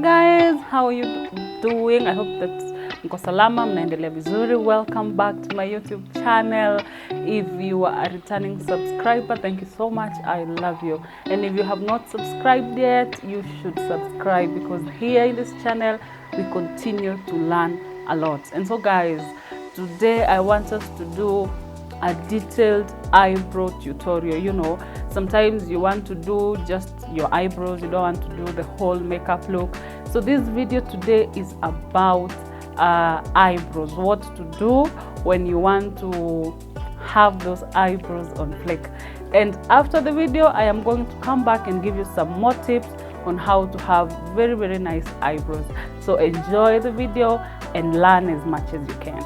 guys, how are you doing? I hope that mko salama, mnaendelea vizuri. Welcome back to my YouTube channel. If you are a returning subscriber, thank you so much. I love you. And if you have not subscribed yet, you should subscribe, because here in this channel we continue to learn a lot. And so guys, today I want us to do a detailed eyebrow tutorial. You know, sometimes you want to do just your eyebrows, you don't want to do the whole makeup look. So this video today is about eyebrows, what to do when you want to have those eyebrows on fleek. And after the video, I am going to come back and give you some more tips on how to have very, very nice eyebrows. So enjoy the video and learn as much as you can.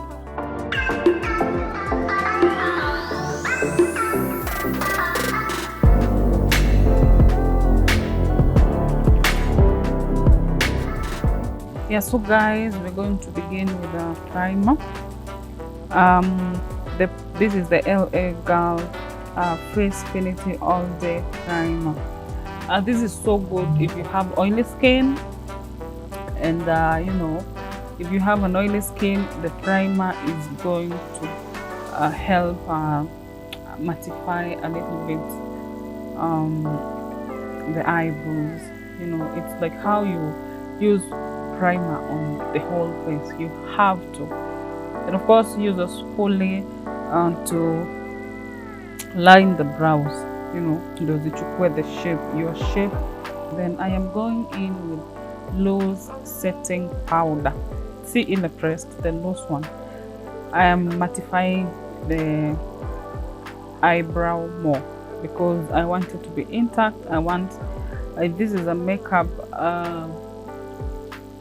Yeah, so guys, we're going to begin with a primer. This is the LA Girl Face Finity All Day Primer. This is so good if you have oily skin, and you know, if you have an oily skin, the primer is going to help mattify a little bit the eyebrows. You know, it's like how you use primer on the whole face. You have to, and of course use a spoolie to line the brows, you know, ndio zichukue the shape, your shape. Then I am going in with loose setting powder. See, in the pressed, the loose one. I am mattifying the eyebrow more because I want it to be intact. I want, this is a makeup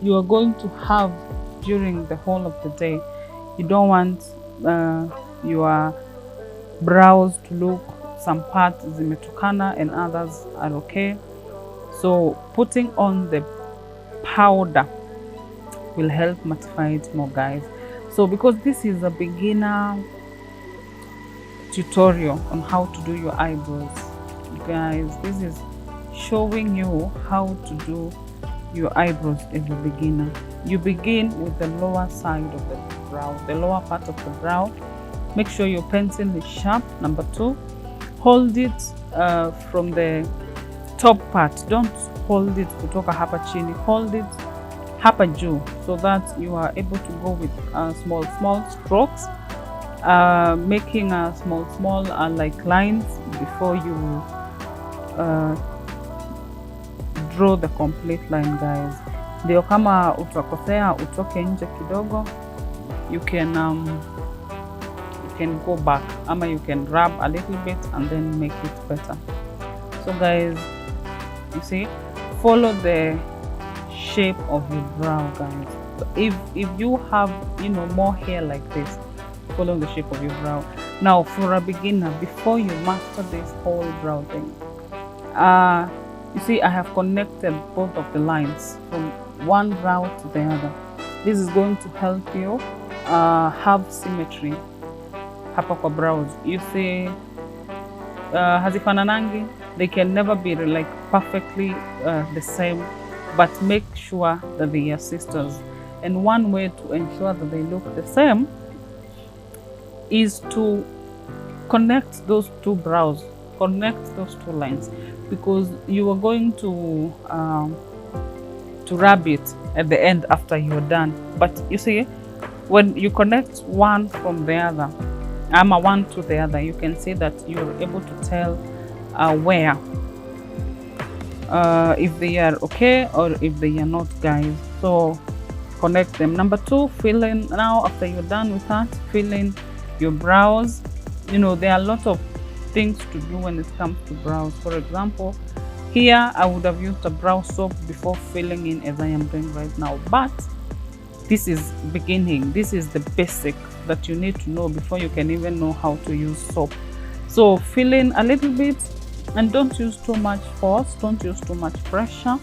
you are going to have during the whole of the day. You don't want your brows to look, some parts zimetukana and others are okay. So putting on the powder will help mattify it more, guys. So because this is a beginner tutorial on how to do your eyebrows, guys, this is showing you how to do your eyebrows as a beginner. You begin with the lower side of the brow, the lower part of the brow. Make sure your pencil is sharp. Number 2, hold it from the top part. Don't hold it kutoka hapa chini, hold it hapa juu, so that you are able to go with small strokes, making a small like lines before you draw the complete line, guys. Ndio kama utakosea utoke nje kidogo, you can go back, ama you can rub a little bit and then make it better. So guys, you see, follow the shape of your brow, guys. So if you have, you know, more hair like this, follow the shape of your brow. Now for a beginner, before you master this whole brow thing, you see, I have connected both of the lines from one brow to the other. This is going to help you have symmetry hapa kwa brows. You see, hazifananangi, they can never be like perfectly the same, but make sure that they are sisters. And one way to ensure that they look the same is to connect those two brows, connect those two lines, because you are going to rub it at the end after you're done. But you see, when you connect one from the other, one to the other, you can see that you're able to tell where if they are okay or if they are not, guys. So connect them. Number 2, fill in. Now after you're done with that, fill in your brows. You know, there are a lot of things to do when it comes to brows. For example, here I would have used a brow soap before filling in, as I am doing right now, but this is beginning. This is the basic that you need to know before you can even know how to use soap. So fill in a little bit, and don't use too much force, don't use too much pressure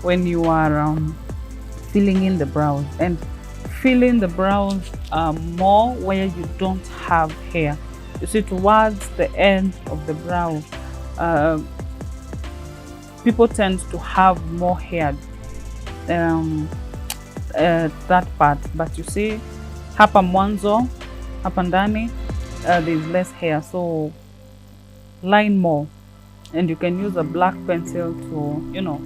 when you are filling in the brows. And fill in the brows more where you don't have hair. You see, towards the end of the brow, people tend to have more hair that part, but you see hapa mwanzo, hapa ndani, there's less hair, so line more, and you can use a black pencil to, you know,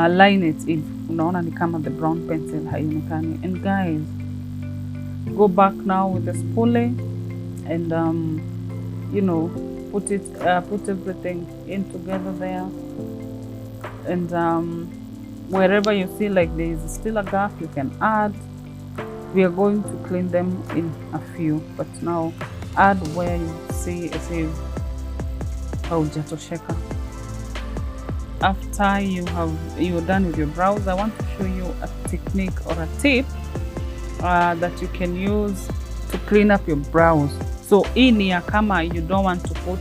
line it in. Unaona ni kama the brown pencil haionekani. And guys, go back now with the spoolie and you know, put everything in together there, and wherever you see like there is still a gap, you can add. We are going to clean them in a few, but now add where you see it says haujatosheka. After you're done with your brows, I want to show you a technique or a tip that you can use to clean up your brows. So in ya kama you don't want to put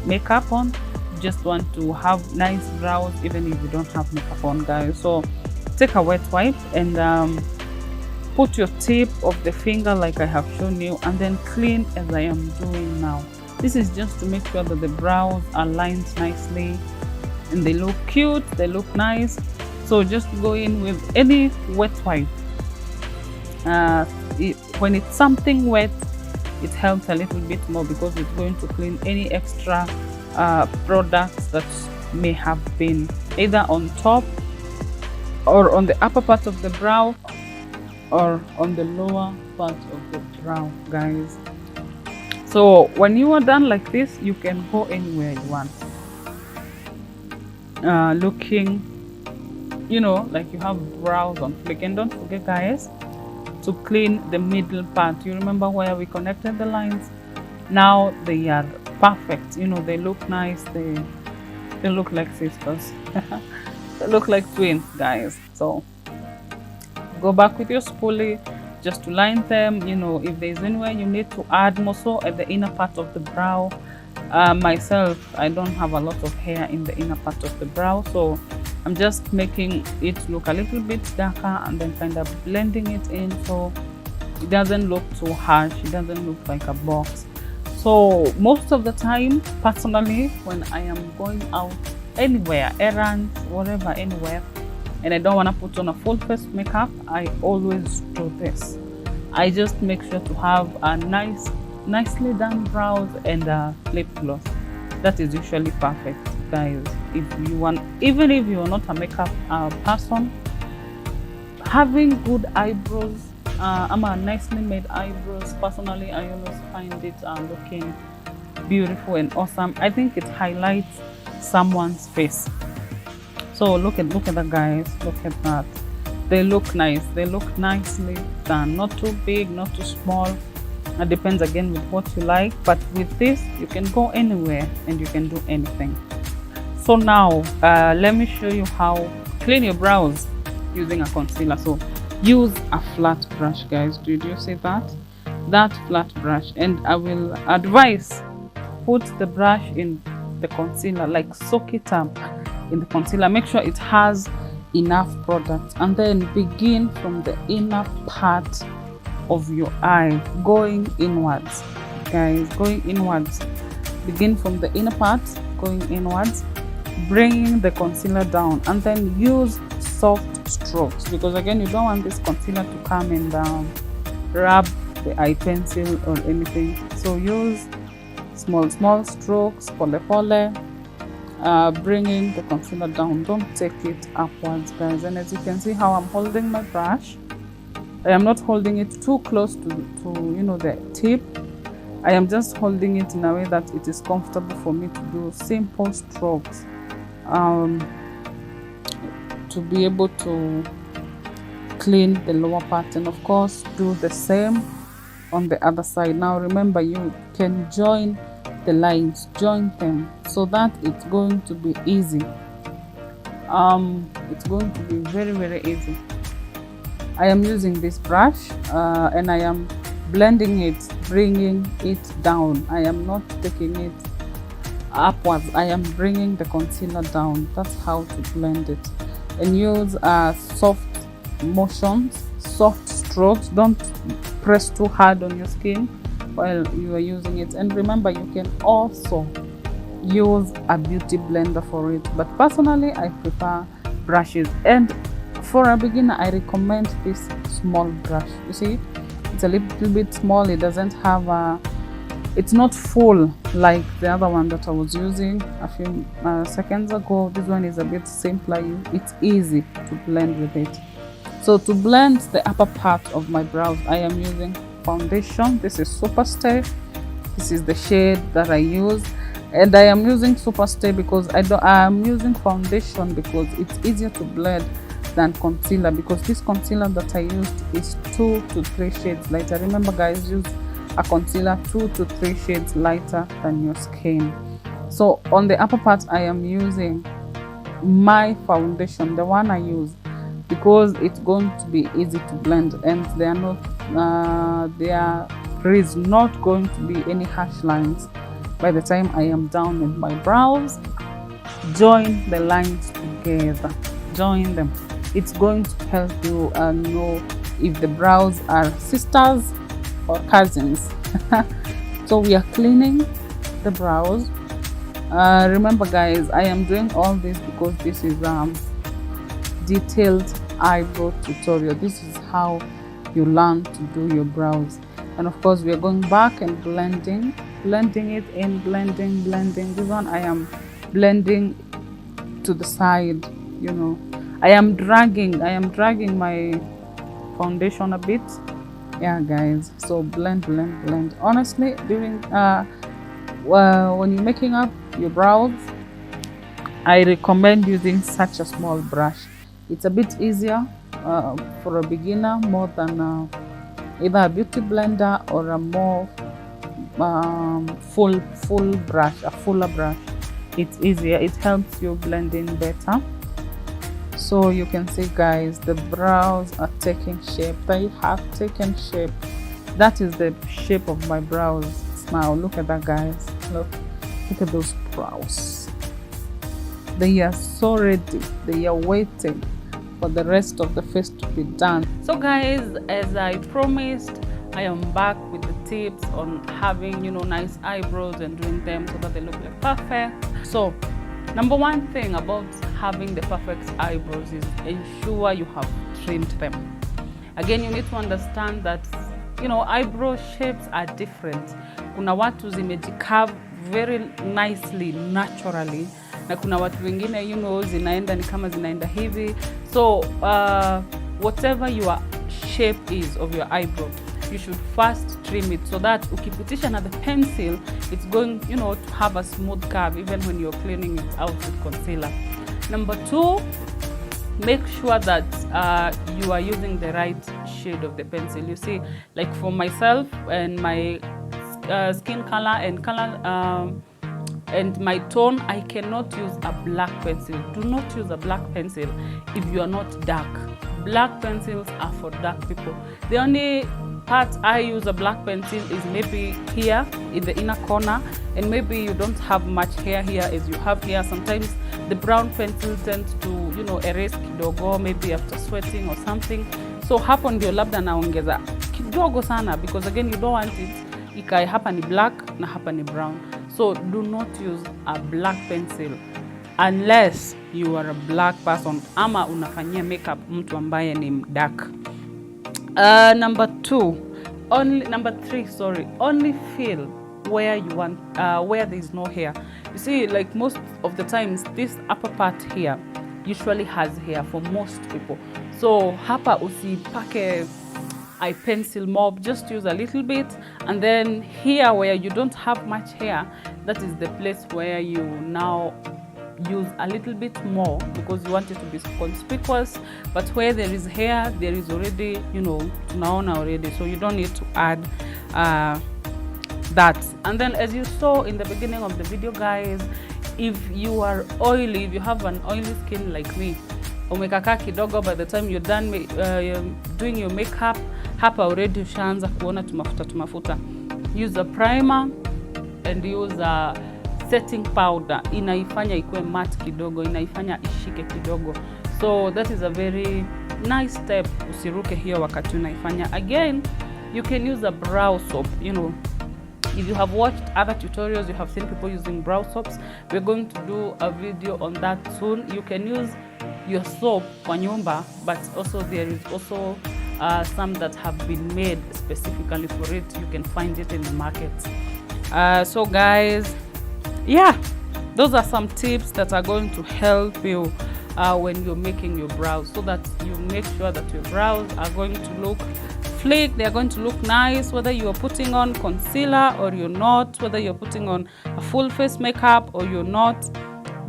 makeup on, you just want to have nice brows even if you don't have makeup on, guys. So take a wet wipe and put your tip of the finger like I have shown you, and then clean as I am doing now. This is just to make sure that the brows are lined nicely and they look cute, they look nice. So just go in with any wet wipe. When it's something wet, it helps a little bit more because it's going to clean any extra products that may have been either on top or on the upper part of the brow or on the lower part of the brow, guys. So when you are done like this, you can go anywhere you want, looking, you know, like you have brows on flick. And don't forget, guys, to clean the middle part. You remember where we connected the lines? Now they are perfect, you know, they look nice, they look like sisters. They look like twins, guys. So go back with your spoolie just to line them. You know, if there's anywhere you need to add more, so at the inner part of the brow. Myself, I don't have a lot of hair in the inner part of the brow, so I'm just making it look a little bit darker and then kind of blending it in so it doesn't look too harsh, it doesn't look like a box. So most of the time, personally, when I am going out anywhere, errands, whatever, anywhere, and I don't want to put on a full face makeup, I always do this. I just make sure to have a nicely done brows and a lip gloss. That is usually perfect, guys. If you want, even if you're not a makeup person, having good eyebrows, nicely made eyebrows, personally I always find it looking beautiful and awesome. I think it highlights someone's face. So look at that, guys. Look at that. They look nice, they look nicely done, not too big, not too small. It depends again with what you like, but with this you can go anywhere and you can do anything. So now let me show you how to clean your brows using a concealer. So use a flat brush, guys. Did you see that flat brush? And I will advise, put the brush in the concealer, like soak it up in the concealer. Make sure it has enough product, and then begin from the inner part of your eye, going inwards, guys, going inwards. Begin from the inner part, going inwards, bringing the concealer down, and then use soft strokes, because again, you don't want this concealer to come and rub the eye pencil or anything. So use small strokes, pole, bringing the concealer down. Don't take it upwards, guys. And as you can see how I'm holding my brush, I am not holding it too close to you know, the tip. I am just holding it in a way that it is comfortable for me to do simple strokes, to be able to clean the lower part, and of course do the same on the other side. Now remember, you can join the lines, join them, so that it's going to be easy. It's going to be very, very easy. I am using this brush and I am blending it, bringing it down. I am not taking it upwards. I am bringing the concealer down. That's how to blend it. And use soft motions, soft strokes. Don't press too hard on your skin while you are using it. And remember, you can also use a beauty blender for it, but personally I prefer brushes. And for a beginner, I recommend this small brush. You see, it's a little bit small. It doesn't have a, it's not full like the other one that I was using a few seconds ago. This one is a bit simpler. It's easy to blend with it. So to blend the upper part of my brows, I am using foundation. This is Superstay. This is the shade that I use, and I am using Superstay because I'm using foundation because it's easier to blend than concealer, because this concealer that I used is 2 to 3 shades lighter. Remember guys, use a concealer 2 to 3 shades lighter than your skin. So on the upper part, I am using my foundation, the one I use, because it's going to be easy to blend, and there is not going to be any harsh lines by the time I am done with my brows. Join the lines together, join them. It's going to help you know if the brows are sisters or cousins. So we are cleaning the brows. Remember guys, I am doing all this because this is detailed eyebrow tutorial. This is how you learn to do your brows. And of course we are going back and blending it in, blending. This one I am blending to the side, you know. I am dragging my foundation a bit. Yeah guys, so blend. Honestly, during when you're making up your brows, I recommend using such a small brush. It's a bit easier for a beginner more than either a beauty blender or a more full brush, a fuller brush. It's easier, it helps you blend in better. So you can see guys, the brows are taking shape. They have taken shape. That is the shape of my brows now. Look at that guys, look at those brows. They are so ready, they are waiting for the rest of the face to be done. So guys, as I promised, I am back with the tips on having, you know, nice eyebrows and doing them so that they look like perfect. So number one thing about having the perfect eyebrows is ensure you have trimmed them. Again, you need to understand that, you know, eyebrow shapes are different. Kuna watu zimejicurve very nicely naturally, na kuna watu wengine, you know, zinaenda ni kama zinaenda hivi. So whatever your shape is of your eyebrow, you should first trim it so that ukipitisha na the pencil, it's going, you know, to have a smooth curve even when you're cleaning it out with concealer. Number two, make sure that you are using the right shade of the pencil. You see, like for myself and my skin color and my tone, I cannot use a black pencil. Do not use a black pencil if you are not dark. Black pencils are for dark people. The only part I use a black pencil is maybe here in the inner corner, and maybe you don't have much hair here as you have here. Sometimes the brown pencil tends to, you know, erase kidogo, maybe after sweating or something. So hapo ndio labda naongeza kidogo sana, because again you don't want it ikae hapa ni black na hapa ni brown. So do not use a black pencil unless you are a black person ama unafanyia makeup mtu ambaye ni dark. Number three, only feel where you want, where there is no hair. You see, like most of the times, this upper part here usually has hair for most people. So hapa usipake eye pencil mob, just use a little bit, and then here where you don't have much hair, that is the place where you now use a little bit more because you want it to be conspicuous. But where there is hair, there is already, you know, tunaona already, so you don't need to add that. And then as you saw in the beginning of the video guys, if you are oily, if you have an oily skin like me, umekaka kidogo, by the time you're done doing your makeup, hapa already ushaanza kuona tumafuta. Use a primer and use a setting powder. Inaifanya ikuwe matte kidogo, inaifanya ishike kidogo. So that is a very nice step. Usiruke hiyo wakati unaifanya. Again, you can use a brow soap, you know. If you have watched other tutorials, you have seen people using brow soaps. We're going to do a video on that soon. You can use your soap kwa nyumba, but also there is also some that have been made specifically for it. You can find it in the market. So guys, yeah, those are some tips that are going to help you when you're making your brows, so that you make sure that your brows are going to look sleek, they're going to look nice, whether you're putting on concealer or you're not, whether you're putting on a full face makeup or you're not.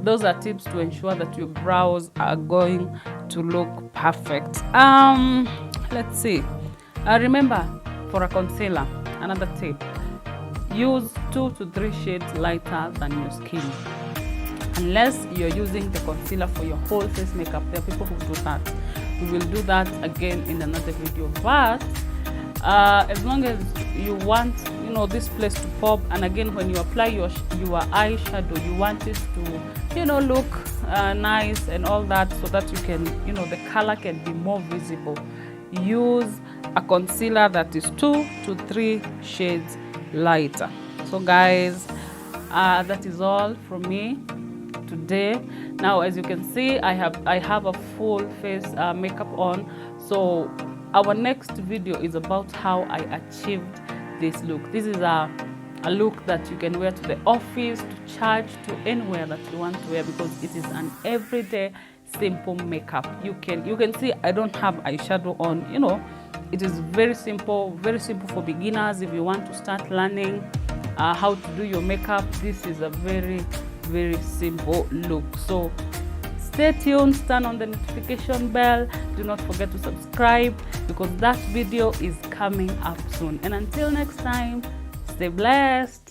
Those are tips to ensure that your brows are going to look perfect. Let's see. Remember, for a concealer, another tip, use 2 to 3 shades lighter than your skin. Unless you're using the concealer for your whole face makeup, there are people who do that. We will do that again in another video. But as long as you want, you know, this place to pop, and again, when you apply your eyeshadow, you want it to, you know, look nice and all that, so that you can, you know, the color can be more visible. Use a concealer that is 2 to 3 shades lighter. So guys, that is all from me today. Now, as you can see, I have a full face makeup on. So our next video is about how I achieved this look. This is a look that you can wear to the office, to church, to anywhere that you want to wear, because it is an everyday simple makeup. You can see I don't have eyeshadow on. You know, it is very simple for beginners. If you want to start learning how to do your makeup, this is a very simple look. So stay tuned, turn on the notification bell, do not forget to subscribe, because that video is coming up soon. And until next time, stay blessed.